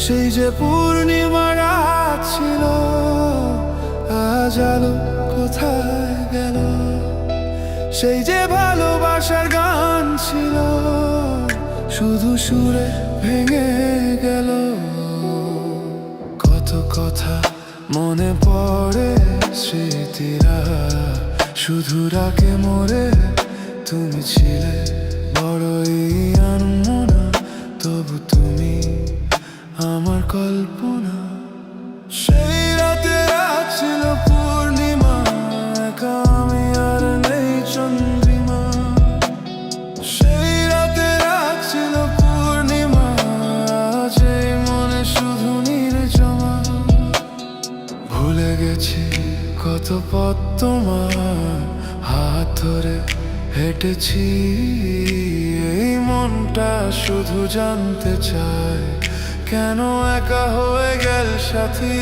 সেই যে পূর্ণিমা রাত ছিল, আজ আলো কোথায় গেল? সেই যে ভালোবাসার গান ছিল, শুধু সুরে ভেঙে গেল। কত কথা মনে পড়ে, স্মৃতিরা শুধু রাখে মোরে। তুমি ছিলে বড়ই আনমনা, তবু তুমি আমার কল্পনা। সেই রাতে রাত ছিল পূর্ণিমা, একা আমি আর নেই চন্দ্রিমা। সেই রাতে রাত ছিল পূর্ণিমা, আজ এই মনে শুধু নির্জমা। ভুলে গেছি কত পথ তোমার হাত ধরে হেঁটেছি। এই মনটা শুধু জানতে চায়, কেন একা হয়ে গেল সাথী?